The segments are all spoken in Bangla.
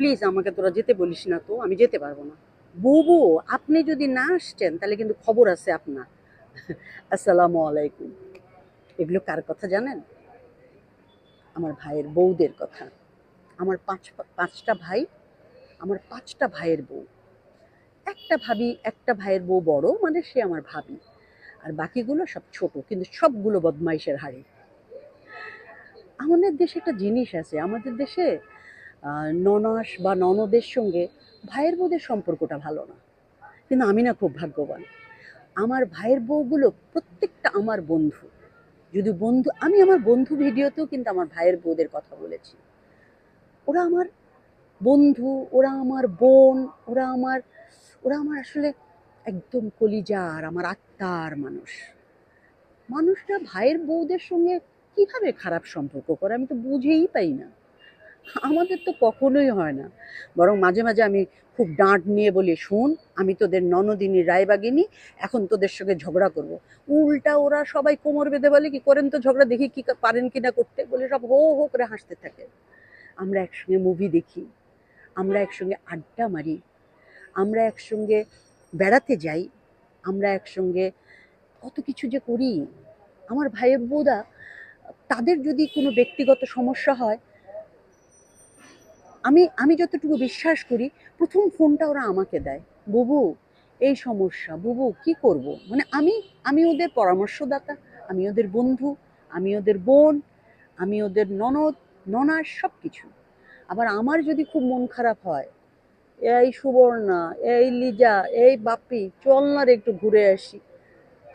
প্লিজ আমাকে তোরা যেতে বলিস না তো, আমি যেতে পারবো না। বুবু, আপনি যদি না আসছেন তাহলে কিন্তু খবর আছে আপনার। আসসালামু আলাইকুম। এগুলো কার কথা জানেন? আমার ভাইয়ের বউদের কথা। আমার পাঁচটা ভাই, আমার পাঁচটা ভাইয়ের বউ। একটা ভাবি, একটা ভাইয়ের বউ বড়, মানে সে আমার ভাবি। আর বাকিগুলো সব ছোট, কিন্তু সবগুলো বদমাইশের হাড়ি। আমাদের দেশে একটা জিনিস আছে, আমাদের দেশে ননাস বা ননদের সঙ্গে ভাইয়ের বউদের সম্পর্কটা ভালো না। কিন্তু আমি না খুব ভাগ্যবান। আমার ভাইয়ের বউগুলো প্রত্যেকটা আমার বন্ধু। যদি বন্ধু, আমি আমার বন্ধু ভিডিওতেও কিন্তু আমার ভাইয়ের বউদের কথা বলেছি। ওরা আমার বন্ধু, ওরা আমার বোন, ওরা আমার ওরা আমার আসলে একদম কলিজার, আমার আত্মার মানুষ। মানুষরা ভাইয়ের বউদের সঙ্গে কিভাবে খারাপ সম্পর্ক করে আমি তো বুঝেই পাই না। আমাদের তো কখনোই হয় না। বরং মাঝে মাঝে আমি খুব ডাঁট নিয়ে বলি, শোন, আমি তোদের ননদিনী রায়বাগিনী, এখন তোদের সঙ্গে ঝগড়া করব। উল্টা ওরা সবাই কোমর বেঁধে বলে, কি করেন তো ঝগড়া, দেখি কি পারেন কিনা করতে, বলে সব হো হো করে হাসতে থাকে। আমরা একসঙ্গে মুভি দেখি, আমরা একসঙ্গে আড্ডা মারি, আমরা একসঙ্গে বেড়াতে যাই, আমরা একসঙ্গে কত কিছু যে করি। আমার ভাইয়ের বউরা, তাদের যদি কোনো ব্যক্তিগত সমস্যা হয়, আমি আমি যতটুকু বিশ্বাস করি, প্রথম ফোনটা ওরা আমাকে দেয়। বুবু, এই সমস্যা, বুবু কি করব, মানে আমি ওদের পরামর্শদাতা, আমি ওদের বন্ধু, আমি ওদের বোন, আমি ওদের ননদ, ননাস, সব কিছু। আবার আমার যদি খুব মন খারাপ হয়, এই সুবর্ণা, এই লিজা, এই বাপি, চল না রে একটু ঘুরে আসি।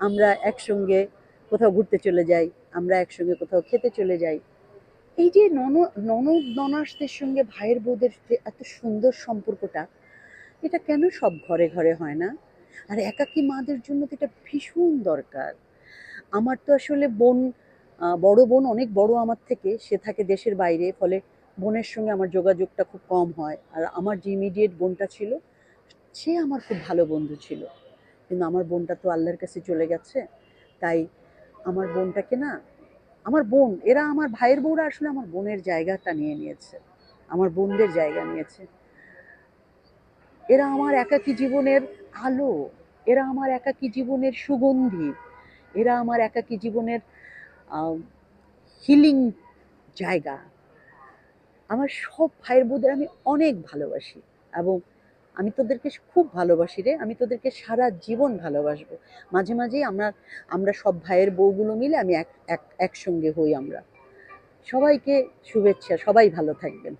আমরা একসঙ্গে কোথাও ঘুরতে চলে যাই, আমরা একসঙ্গে কোথাও খেতে চলে যাই। এই যে ননদ ননাসদের সঙ্গে ভাইয়ের বউদের যে এত সুন্দর সম্পর্কটা, এটা কেন সব ঘরে ঘরে হয় না? আর একাকী মাদের জন্য তো এটা ভীষণ দরকার। আমার তো আসলে বোন, বড় বোন অনেক বড় আমার থেকে, সে থাকে দেশের বাইরে, ফলে বোনের সঙ্গে আমার যোগাযোগটা খুব কম হয়। আর আমার যে ইমিডিয়েট বোনটা ছিল, সে আমার খুব ভালো বন্ধু ছিল। কিন্তু আমার বোনটা তো আল্লাহর কাছে চলে গেছে। তাই আমার বোনটাকে না, আমার বোন, এরা আমার ভাইয়ের বউরা আসলে আমার বোনের জায়গাটা নিয়ে নিয়েছে, আমার বোনদের জায়গা নিয়েছে। এরা আমার একাকী জীবনের আলো, এরা আমার একাকী জীবনের সুগন্ধি, এরা আমার একাকী জীবনের হিলিং জায়গা। আমার সব ভাইয়ের বউদের আমি অনেক ভালোবাসি, এবং আমি তোদেরকে খুব ভালোবাসি রে, আমি তোদেরকে সারা জীবন ভালোবাসবো। মাঝে মাঝেই আমরা আমরা সব ভাইয়ের বউগুলো মিলে আমি একসঙ্গে হই আমরা। সবাইকে শুভেচ্ছা, সবাই ভালো থাকবেন।